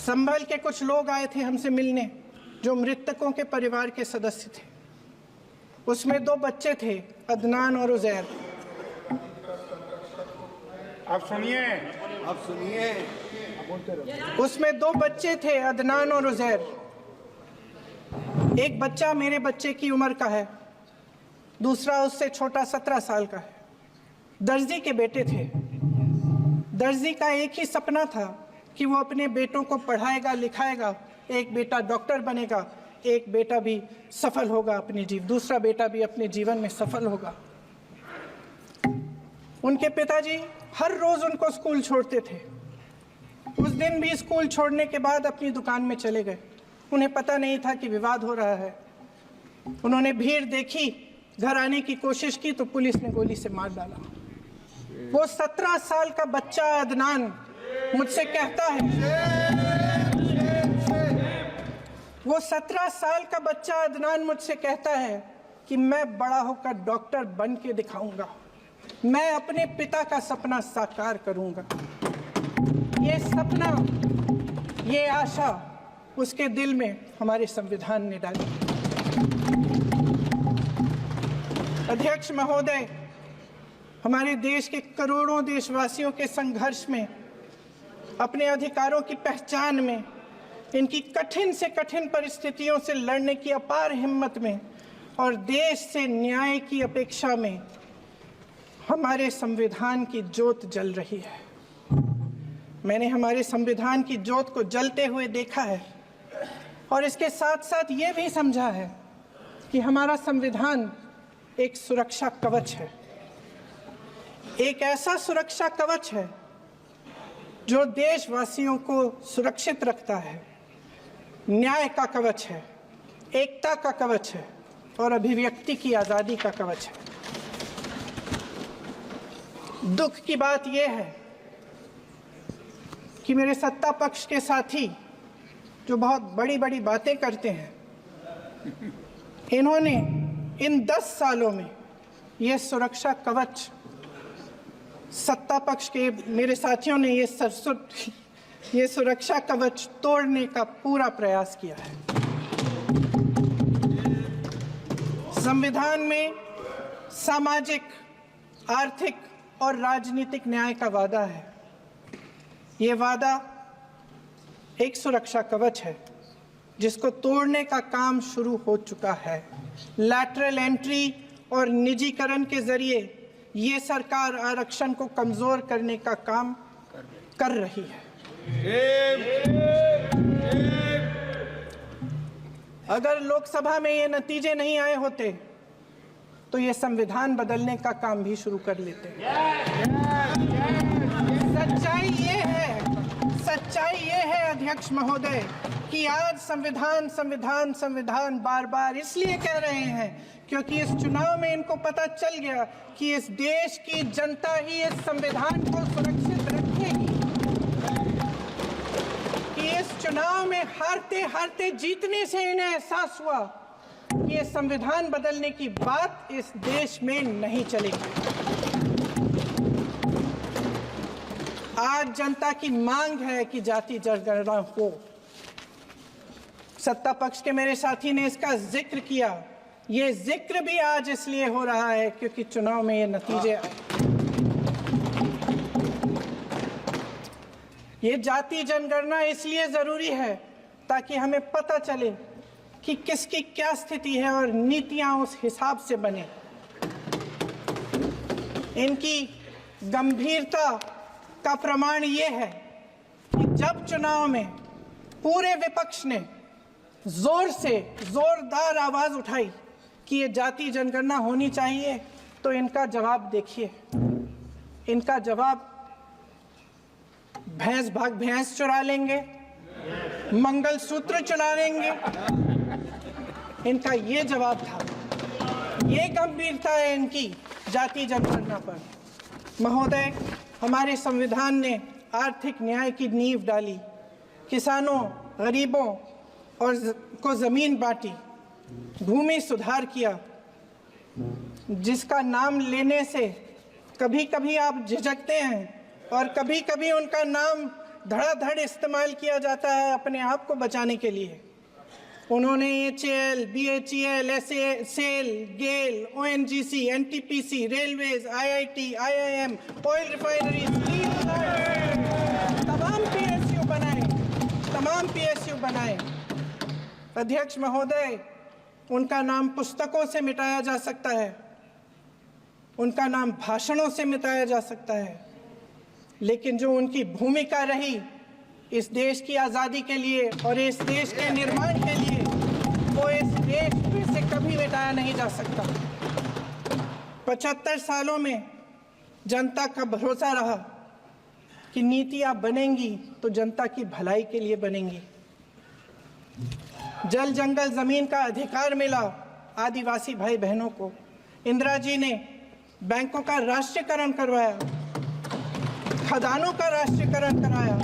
संभल के कुछ लोग आए थे हमसे मिलने जो मृतकों के परिवार के सदस्य थे। उसमें 2 बच्चे थे, अदनान और उजैर। आप सुनिए। उसमें 2 बच्चे थे, अदनान और उजैर। एक बच्चा मेरे बच्चे की उम्र का है, दूसरा उससे छोटा 17 साल का है। दर्जी के बेटे थे। दर्जी का एक ही सपना था कि वो अपने बेटों को पढ़ाएगा लिखाएगा, एक बेटा डॉक्टर बनेगा, एक बेटा भी सफल होगा दूसरा बेटा भी अपने जीवन में सफल होगा। उनके पिताजी हर रोज उनको स्कूल छोड़ते थे। उस दिन भी स्कूल छोड़ने के बाद अपनी दुकान में चले गए। उन्हें पता नहीं था कि विवाद हो रहा है। उन्होंने भीड़ देखी, घर आने की कोशिश की तो पुलिस ने गोली से मार डाला। वो 17 साल का बच्चा अदनान मुझसे कहता है, वो 17 साल का बच्चा अदनान मुझसे कहता है कि मैं बड़ा होकर डॉक्टर बन के दिखाऊंगा, मैं अपने पिता का सपना साकार करूंगा। ये सपना, ये आशा उसके दिल में हमारे संविधान ने डाली। अध्यक्ष महोदय, हमारे देश के करोड़ों देशवासियों के संघर्ष में, अपने अधिकारों की पहचान में, इनकी कठिन से कठिन परिस्थितियों से लड़ने की अपार हिम्मत में और देश से न्याय की अपेक्षा में हमारे संविधान की ज्योत जल रही है। मैंने हमारे संविधान की ज्योत को जलते हुए देखा है और इसके साथ साथ ये भी समझा है कि हमारा संविधान एक सुरक्षा कवच है, एक ऐसा सुरक्षा कवच है जो देशवासियों को सुरक्षित रखता है, न्याय का कवच है, एकता का कवच है और अभिव्यक्ति की आज़ादी का कवच है। दुख की बात यह है कि मेरे सत्ता पक्ष के साथी जो बहुत बड़ी बड़ी बातें करते हैं, इन्होंने इन 10 सालों में ये सुरक्षा कवच, सत्ता पक्ष के मेरे साथियों ने ये सुरक्षा कवच तोड़ने का पूरा प्रयास किया है। संविधान में सामाजिक, आर्थिक और राजनीतिक न्याय का वादा है। ये वादा एक सुरक्षा कवच है जिसको तोड़ने का काम शुरू हो चुका है। लैटरल एंट्री और निजीकरण के जरिए ये सरकार आरक्षण को कमजोर करने का काम कर रही है। अगर लोकसभा में ये नतीजे नहीं आए होते तो ये संविधान बदलने का काम भी शुरू कर लेते। सच्चाई ये है अध्यक्ष महोदय कि आज संविधान बार बार इसलिए कह रहे हैं क्योंकि इस चुनाव में इनको पता चल गया कि इस देश की जनता ही इस संविधान को सुरक्षित रखेगी, कि इस चुनाव में हारते हारते जीतने से इन्हें एहसास हुआ कि ये संविधान बदलने की बात इस देश में नहीं चलेगी। आज जनता की मांग है कि जाति जनगणना हो। सत्ता पक्ष के मेरे साथी ने इसका जिक्र किया। ये जिक्र भी आज इसलिए हो रहा है क्योंकि चुनाव में ये नतीजे आए। ये जाति जनगणना इसलिए जरूरी है ताकि हमें पता चले कि किसकी क्या स्थिति है और नीतियां उस हिसाब से बने। इनकी गंभीरता का प्रमाण ये है कि जब चुनाव में पूरे विपक्ष ने जोरदार आवाज उठाई कि ये जाति जनगणना होनी चाहिए, तो इनका जवाब देखिए। इनका जवाब भैंस भाग भैंस चुरा लेंगे, मंगलसूत्र चुरा लेंगे, इनका ये जवाब था। ये गंभीरता है इनकी जाति जनगणना पर। महोदय, हमारे संविधान ने आर्थिक न्याय की नींव डाली, किसानों, गरीबों और को जमीन बांटी, भूमि सुधार किया, जिसका नाम लेने से कभी कभी आप झिझकते हैं और कभी कभी उनका नाम धड़ाधड़ इस्तेमाल किया जाता है अपने आप को बचाने के लिए। उन्होंने HAL, BHEL, SAIL, GAIL, ONGC, NTPC, railways, IIT, IIM, oil refineries, तमाम PSU बनाए। अध्यक्ष महोदय, उनका नाम पुस्तकों से मिटाया जा सकता है, उनका नाम भाषणों से मिटाया जा सकता है, लेकिन जो उनकी भूमिका रही इस देश की आज़ादी के लिए और इस देश के निर्माण के लिए, वो इस देश में से कभी मिटाया नहीं जा सकता। 75 सालों में जनता का भरोसा रहा कि नीतियां बनेंगी तो जनता की भलाई के लिए बनेंगी। जल जंगल जमीन का अधिकार मिला आदिवासी भाई बहनों को। इंदिरा जी ने बैंकों का राष्ट्रीयकरण करवाया, खदानों का राष्ट्रीयकरण कराया।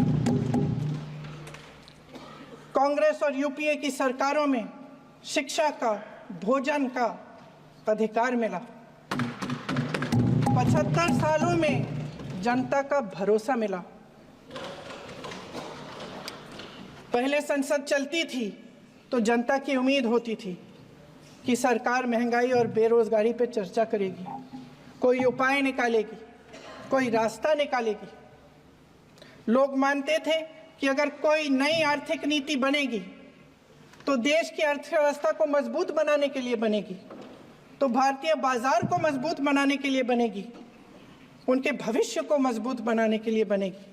कांग्रेस और यूपीए की सरकारों में शिक्षा का, भोजन का अधिकार मिला। 75 सालों में जनता का भरोसा मिला। पहले संसद चलती थी तो जनता की उम्मीद होती थी कि सरकार महंगाई और बेरोजगारी पर चर्चा करेगी, कोई उपाय निकालेगी, कोई रास्ता निकालेगी। लोग मानते थे कि अगर कोई नई आर्थिक नीति बनेगी तो देश की अर्थव्यवस्था को मजबूत बनाने के लिए बनेगी, तो भारतीय बाजार को मजबूत बनाने के लिए बनेगी, उनके भविष्य को मजबूत बनाने के लिए बनेगी।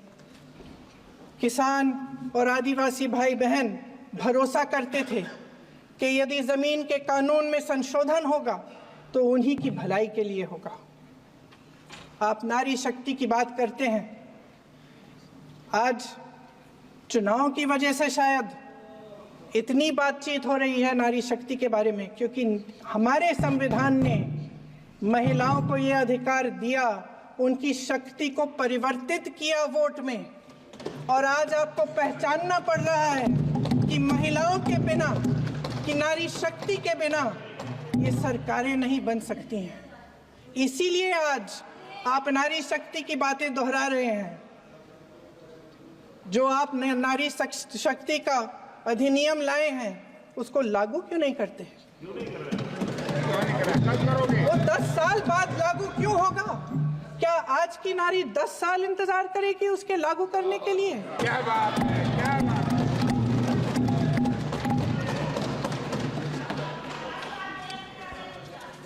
किसान और आदिवासी भाई बहन भरोसा करते थे कि यदि जमीन के कानून में संशोधन होगा तो उन्हीं की भलाई के लिए होगा। आप नारी शक्ति की बात करते हैं। आज चुनाव की वजह से शायद इतनी बातचीत हो रही है नारी शक्ति के बारे में, क्योंकि हमारे संविधान ने महिलाओं को यह अधिकार दिया, उनकी शक्ति को परिवर्तित किया वोट में। और आज आपको पहचानना पड़ रहा है कि महिलाओं के बिना, कि नारी शक्ति के बिना ये सरकारें नहीं बन सकती हैं। इसीलिए आज आप नारी शक्ति की बातें दोहरा रहे हैं। जो आप नारी शक्ति का अधिनियम लाए हैं उसको लागू क्यों नहीं करते? वो 10 साल बाद लागू क्यों होगा? क्या आज की नारी 10 साल इंतजार करेगी उसके लागू करने के लिए? क्या बात है, क्या बात है।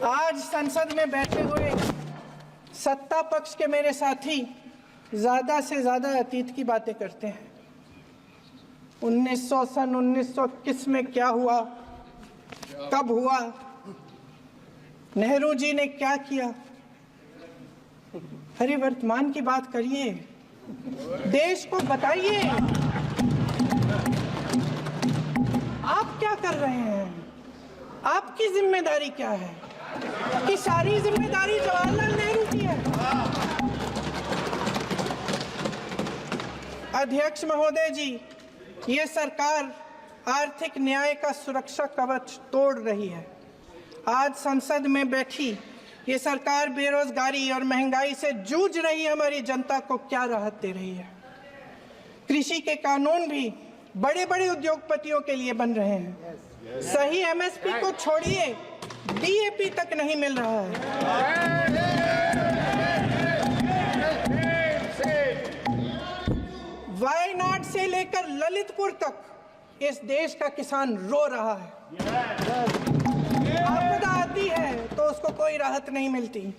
आज संसद में बैठे हुए सत्ता पक्ष के मेरे साथी ज्यादा से ज्यादा अतीत की बातें करते हैं। 1921 में क्या हुआ, कब हुआ, नेहरू जी ने क्या किया। अरे वर्तमान की बात करिए, देश को बताइए आप क्या कर रहे हैं, आपकी जिम्मेदारी क्या है? कि सारी जिम्मेदारी जवाहरलाल नेहरू की है। अध्यक्ष महोदय जी, ये सरकार आर्थिक न्याय का सुरक्षा कवच तोड़ रही है। आज संसद में बैठी ये सरकार बेरोजगारी और महंगाई से जूझ रही हमारी जनता को क्या राहत दे रही है। कृषि के कानून भी बड़े बड़े उद्योगपतियों के लिए बन रहे हैं। सही MSP को छोड़िए, DAP तक नहीं मिल रहा है। वायनाड से लेकर ललितपुर तक इस देश का किसान रो रहा है। आपदा आती है तो उसको कोई राहत नहीं मिलती।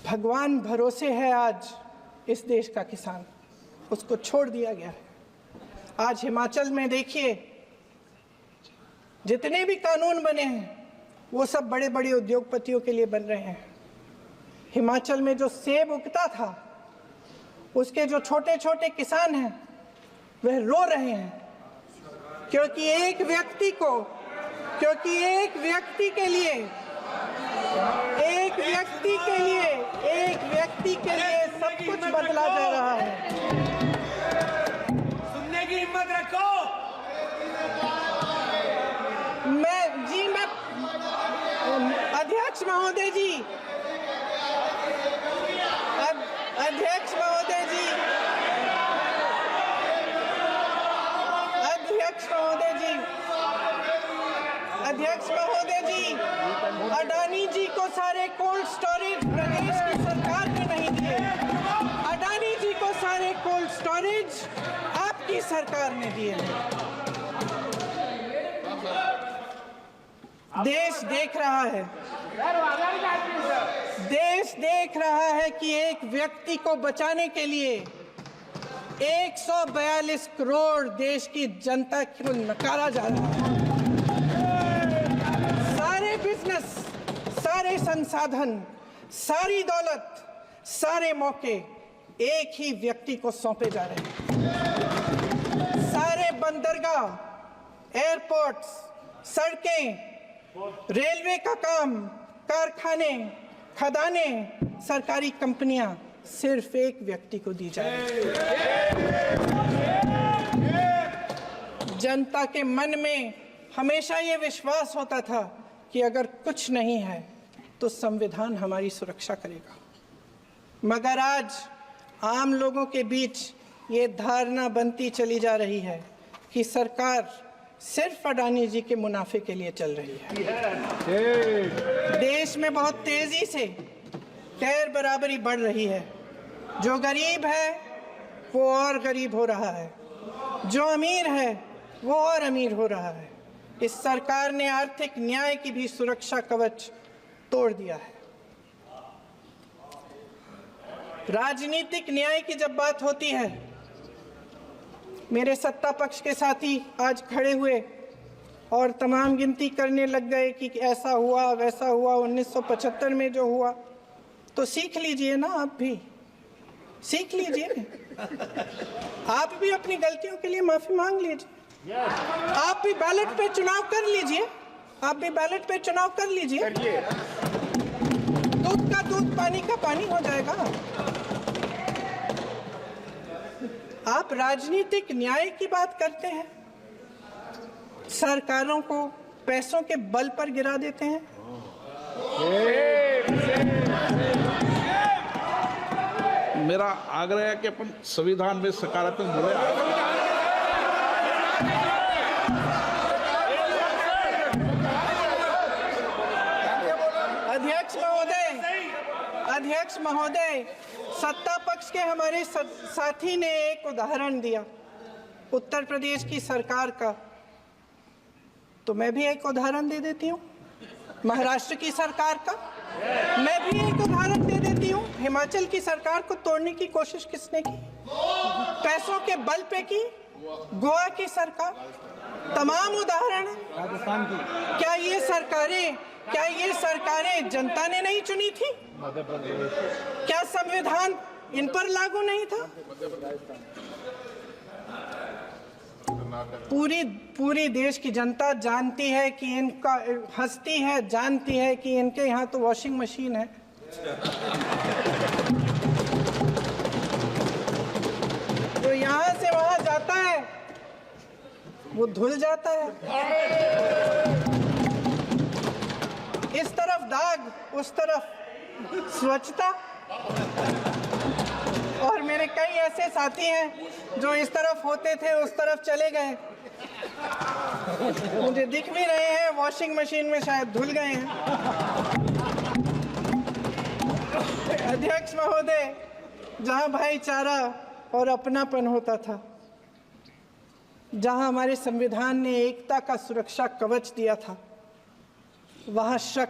भगवान भरोसे है आज इस देश का किसान, उसको छोड़ दिया गया है। आज हिमाचल में देखिए, जितने भी कानून बने हैं वो सब बड़े बड़े उद्योगपतियों के लिए बन रहे हैं। हिमाचल में जो सेब उगता था उसके जो छोटे छोटे किसान हैं वह रो रहे हैं, क्योंकि एक व्यक्ति के लिए सब कुछ बदला जा रहा है। सुनने की हिम्मत रखो। अध्यक्ष महोदय जी, अध्यक्ष महोदय जी, अडानी जी को सारे कोल्ड स्टोरेज प्रदेश की सरकार ने नहीं दिए। अडानी जी को सारे कोल्ड स्टोरेज आपकी सरकार ने दिए हैं। देश देख रहा है, देश देख रहा है कि एक व्यक्ति को बचाने के लिए 142 करोड़ देश की जनता को नकारा जा रहा है। सारे बिजनेस, सारे संसाधन, सारी दौलत, सारे मौके एक ही व्यक्ति को सौंपे जा रहे हैं। सारे बंदरगाह, एयरपोर्ट्स, सड़कें, रेलवे का काम, कारखाने, खदानें, सरकारी कंपनियां सिर्फ एक व्यक्ति को दी जाए। जनता के मन में हमेशा ये विश्वास होता था कि अगर कुछ नहीं है तो संविधान हमारी सुरक्षा करेगा, मगर आज आम लोगों के बीच ये धारणा बनती चली जा रही है कि सरकार सिर्फ अडानी जी के मुनाफे के लिए चल रही है। देश में बहुत तेजी से गैर बराबरी बढ़ रही है। जो गरीब है वो और गरीब हो रहा है, जो अमीर है वो और अमीर हो रहा है। इस सरकार ने आर्थिक न्याय की भी सुरक्षा कवच तोड़ दिया है। राजनीतिक न्याय की जब बात होती है, मेरे सत्ता पक्ष के साथी आज खड़े हुए और तमाम गिनती करने लग गए कि ऐसा हुआ वैसा हुआ 1975 में जो हुआ, तो सीख लीजिए ना, आप भी सीख लीजिए। आप भी अपनी गलतियों के लिए माफी मांग लीजिए। आप भी बैलेट पे चुनाव कर लीजिए, आप भी बैलेट पे चुनाव कर लीजिए। दूध का दूध, पानी का पानी हो जाएगा। आप राजनीतिक न्याय की बात करते हैं, सरकारों को पैसों के बल पर गिरा देते हैं। मेरा आग्रह है कि अपन संविधान में सकारात्मक बोले। अध्यक्ष महोदय, सत्ता पक्ष के हमारे साथी ने एक उदाहरण दिया उत्तर प्रदेश की सरकार का, तो मैं भी एक उदाहरण दे देती हूँ महाराष्ट्र की सरकार का। मैं भी एक उदाहरण दे देती हूँ हिमाचल की सरकार को तोड़ने की कोशिश किसने की, पैसों के बल पे की, गोवा की सरकार। तमाम उदाहरण है। राजस्थान की क्या ये सरकारें जनता ने नहीं चुनी थी? क्या संविधान इन पर लागू नहीं था? पूरी देश की जनता जानती है कि इनका हंसती है, जानती है कि इनके यहाँ तो वॉशिंग मशीन है। जो यहाँ से वहां जाता है वो धुल जाता है। इस तरफ दाग, उस तरफ स्वच्छता। और मेरे कई ऐसे साथी हैं जो इस तरफ होते थे उस तरफ चले गए, मुझे दिख भी रहे हैं, वॉशिंग मशीन में शायद धुल गए हैं। अध्यक्ष महोदय, जहां भाईचारा और अपनापन होता था, जहां हमारे संविधान ने एकता का सुरक्षा कवच दिया था, वहां शक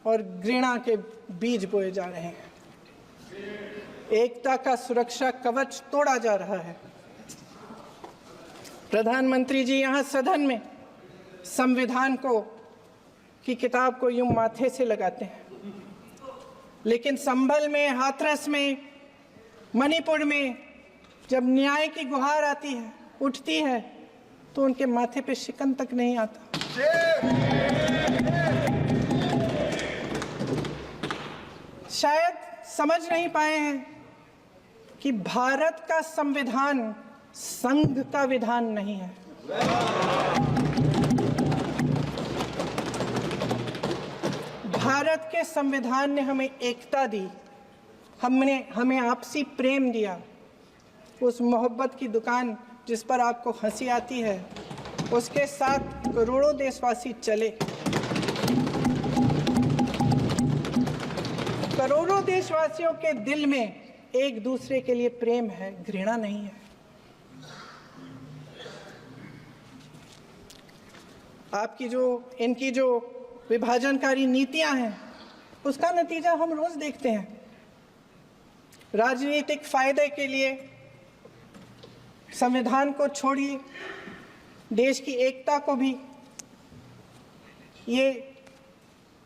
और घृणा के बीज बोए जा रहे हैं। एकता का सुरक्षा कवच तोड़ा जा रहा है। प्रधानमंत्री जी यहाँ सदन में संविधान की किताब को यूं माथे से लगाते हैं, लेकिन संभल में, हाथरस में, मणिपुर में जब न्याय की गुहार आती है, उठती है, तो उनके माथे पे शिकन तक नहीं आता। शायद समझ नहीं पाए हैं कि भारत का संविधान संघ का विधान नहीं है। भारत के संविधान ने हमें एकता दी, हमें आपसी प्रेम दिया। उस मोहब्बत की दुकान जिस पर आपको हंसी आती है, उसके साथ करोड़ों देशवासी चले। करोड़ों देशवासियों के दिल में एक दूसरे के लिए प्रेम है, घृणा नहीं है। इनकी जो विभाजनकारी नीतियां हैं, उसका नतीजा हम रोज देखते हैं। राजनीतिक फायदे के लिए संविधान को छोड़िए, देश की एकता को भी ये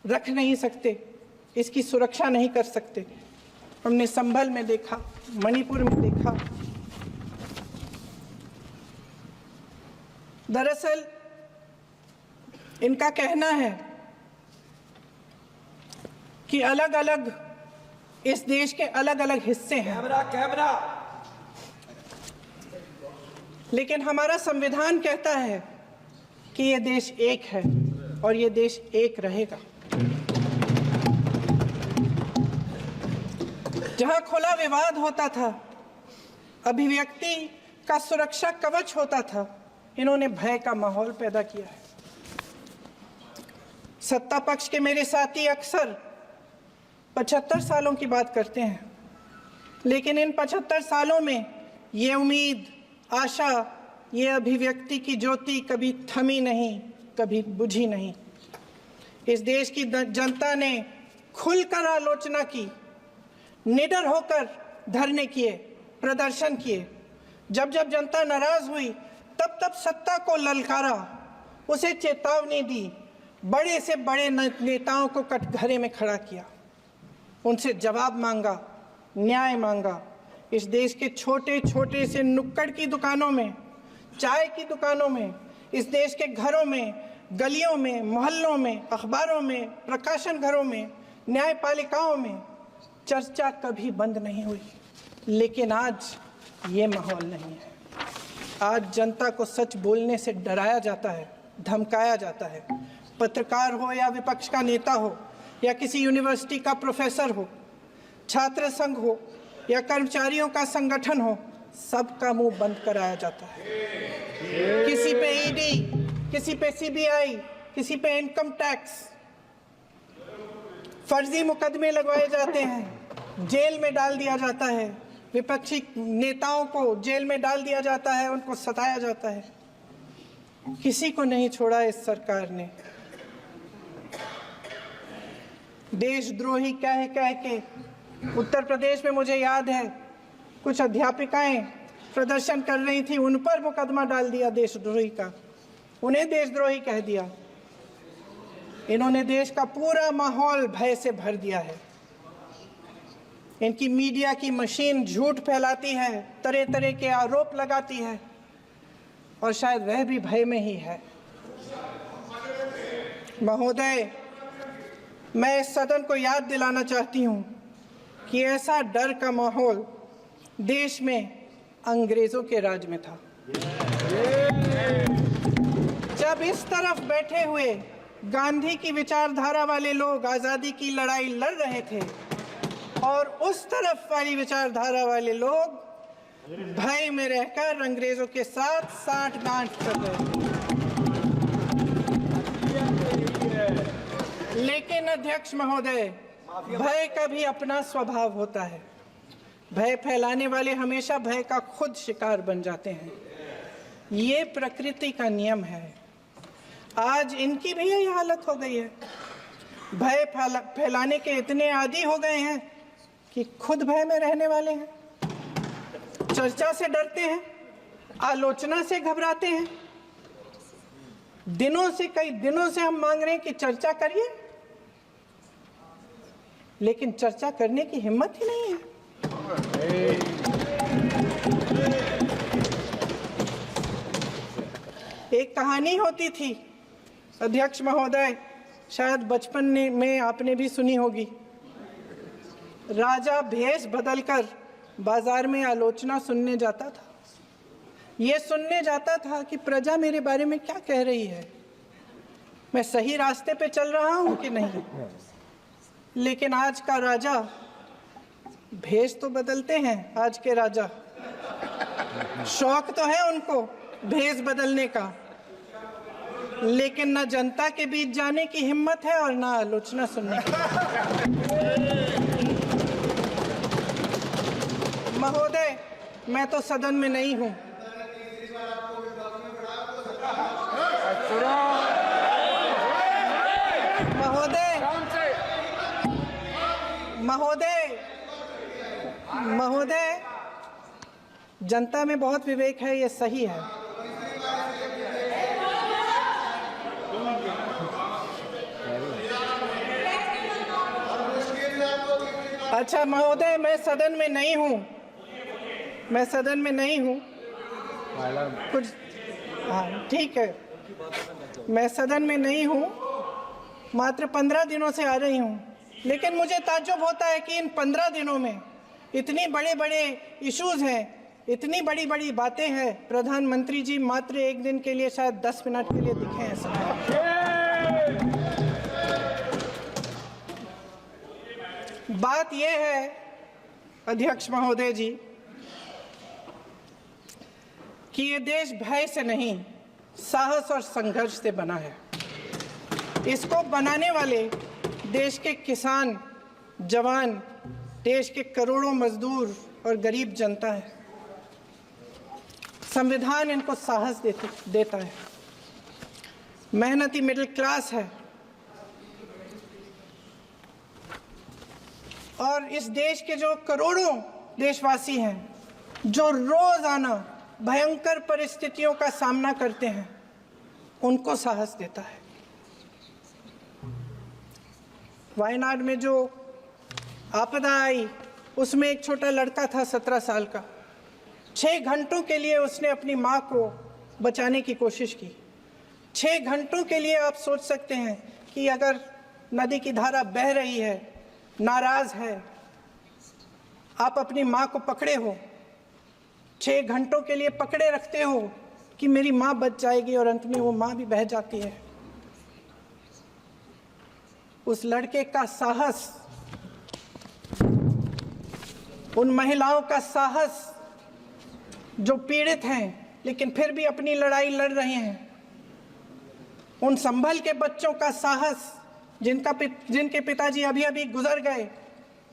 रख नहीं सकते, इसकी सुरक्षा नहीं कर सकते। हमने संभल में देखा, मणिपुर में देखा। दरअसल इनका कहना है कि अलग अलग इस देश के अलग अलग हिस्से हैं, कैमरा लेकिन हमारा संविधान कहता है कि ये देश एक है और ये देश एक रहेगा। जहां खुला विवाद होता था, अभिव्यक्ति का सुरक्षा कवच होता था, इन्होंने भय का माहौल पैदा किया है। सत्ता पक्ष के मेरे साथी अक्सर 75 सालों की बात करते हैं, लेकिन इन 75 सालों में ये उम्मीद, आशा, ये अभिव्यक्ति की ज्योति कभी थमी नहीं, कभी बुझी नहीं। इस देश की जनता ने खुलकर आलोचना की, निडर होकर धरने किए, प्रदर्शन किए। जब जब जनता नाराज हुई, तब तब सत्ता को ललकारा, उसे चेतावनी दी, बड़े से बड़े नेताओं को कटघरे में खड़ा किया, उनसे जवाब मांगा, न्याय मांगा। इस देश के छोटे छोटे से नुक्कड़ की दुकानों में, चाय की दुकानों में, इस देश के घरों में, गलियों में, मोहल्लों में, अखबारों में, प्रकाशन घरों में, न्यायपालिकाओं में चर्चा कभी बंद नहीं हुई। लेकिन आज ये माहौल नहीं है। आज जनता को सच बोलने से डराया जाता है, धमकाया जाता है। पत्रकार हो या विपक्ष का नेता हो या किसी यूनिवर्सिटी का प्रोफेसर हो, छात्र संघ हो या कर्मचारियों का संगठन हो, सबका मुंह बंद कराया जाता है। किसी पे ईडी, किसी पे सीबीआई, किसी पे इनकम टैक्स, फर्जी मुकदमे लगवाए जाते हैं, जेल में डाल दिया जाता है, विपक्षी नेताओं को जेल में डाल दिया जाता है, उनको सताया जाता है। किसी को नहीं छोड़ा इस सरकार ने। देशद्रोही कह कह के उत्तर प्रदेश में मुझे याद है कुछ अध्यापिकाएं प्रदर्शन कर रही थी, उन पर मुकदमा डाल दिया देशद्रोही का, उन्हें देशद्रोही कह दिया। इन्होंने देश का पूरा माहौल भय से भर दिया है। इनकी मीडिया की मशीन झूठ फैलाती है, तरह तरह के आरोप लगाती है, और शायद वह भी भय में ही है। महोदय, मैं इस सदन को याद दिलाना चाहती हूं कि ऐसा डर का माहौल देश में अंग्रेजों के राज में था। जब इस तरफ बैठे हुए गांधी की विचारधारा वाले लोग आज़ादी की लड़ाई लड़ रहे थे और उस तरफ वाली विचारधारा वाले लोग भय में रहकर अंग्रेजों के साथ साठ-गांठ कर रहे थे। लेकिन अध्यक्ष महोदय, भय का भी अपना स्वभाव होता है। भय फैलाने वाले हमेशा भय का खुद शिकार बन जाते हैं। ये प्रकृति का नियम है। आज इनकी भी यही हालत हो गई है। भय फैलाने के इतने आदी हो गए हैं कि खुद भय में रहने वाले हैं, चर्चा से डरते हैं, आलोचना से घबराते हैं। कई दिनों से हम मांग रहे हैं कि चर्चा करिए, लेकिन चर्चा करने की हिम्मत ही नहीं है। एक कहानी होती थी अध्यक्ष महोदय, शायद बचपन में आपने भी सुनी होगी। राजा भेष बदलकर बाजार में आलोचना सुनने जाता था। ये सुनने जाता था कि प्रजा मेरे बारे में क्या कह रही है, मैं सही रास्ते पे चल रहा हूं कि नहीं। लेकिन आज का राजा, भेष तो बदलते हैं आज के राजा, शौक तो है उनको भेष बदलने का, लेकिन न जनता के बीच जाने की हिम्मत है और न आलोचना सुनने की। महोदय, मैं तो सदन में नहीं हूं। सुनो महोदय, कौन से महोदय, महोदय, जनता में बहुत विवेक है, ये सही है। अच्छा महोदय, मैं सदन में नहीं हूं, मैं सदन में नहीं हूं। कुछ हाँ ठीक है, मैं सदन में नहीं हूं, मात्र 15 दिनों से आ रही हूं। लेकिन मुझे ताज्जुब होता है कि इन 15 दिनों में इतनी बड़े बड़े इश्यूज हैं, इतनी बड़ी बड़ी बातें हैं, प्रधानमंत्री जी मात्र एक दिन के लिए शायद 10 मिनट के लिए दिखे हैं सर। बात यह है अध्यक्ष महोदय जी कि ये देश भय से नहीं, साहस और संघर्ष से बना है। इसको बनाने वाले देश के किसान, जवान, देश के करोड़ों मजदूर और गरीब जनता है। संविधान इनको साहस देता है। मेहनती मिडिल क्लास है और इस देश के जो करोड़ों देशवासी हैं, जो रोजाना भयंकर परिस्थितियों का सामना करते हैं, उनको साहस देता है। वायनाड में जो आपदा आई, उसमें एक छोटा लड़का था 17 साल का। 6 घंटों के लिए उसने अपनी माँ को बचाने की कोशिश की। 6 घंटों के लिए आप सोच सकते हैं कि अगर नदी की धारा बह रही है, नाराज है, आप अपनी माँ को पकड़े हो, 6 घंटों के लिए पकड़े रखते हो कि मेरी माँ बच जाएगी और अंत में वो माँ भी बह जाती है। उस लड़के का साहस, उन महिलाओं का साहस जो पीड़ित हैं लेकिन फिर भी अपनी लड़ाई लड़ रहे हैं, उन संभल के बच्चों का साहस जिनके पिताजी अभी अभी गुजर गए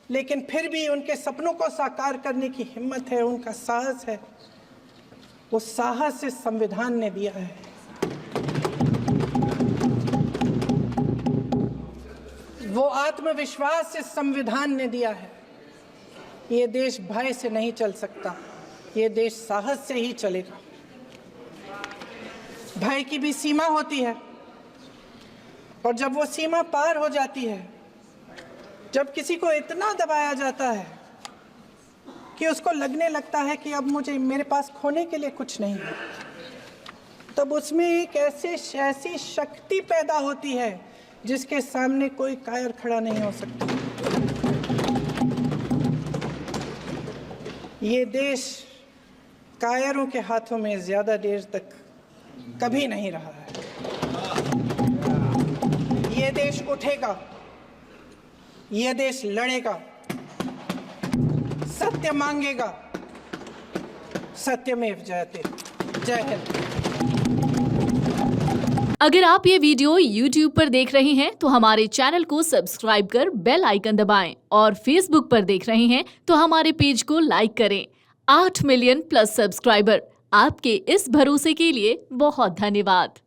लेकिन फिर भी उनके सपनों को साकार करने की हिम्मत है, उनका साहस है। वो साहस इस संविधान ने दिया है। वो आत्मविश्वास इस संविधान ने दिया है। ये देश भय से नहीं चल सकता, ये देश साहस से ही चलेगा। भय की भी सीमा होती है और जब वो सीमा पार हो जाती है, जब किसी को इतना दबाया जाता है कि उसको लगने लगता है कि अब मेरे पास खोने के लिए कुछ नहीं है, तब उसमें एक ऐसी शक्ति पैदा होती है जिसके सामने कोई कायर खड़ा नहीं हो सकता। ये देश कायरों के हाथों में ज्यादा देर तक कभी नहीं रहा है। ये देश उठेगा, ये देश लड़ेगा, सत्य मांगेगा, सत्यमेव जयते। जय हिंद। अगर आप ये वीडियो YouTube पर देख रहे हैं तो हमारे चैनल को सब्सक्राइब कर बेल आइकन दबाएं और Facebook पर देख रहे हैं तो हमारे पेज को लाइक करें। 8 मिलियन प्लस सब्सक्राइबर, आपके इस भरोसे के लिए बहुत धन्यवाद।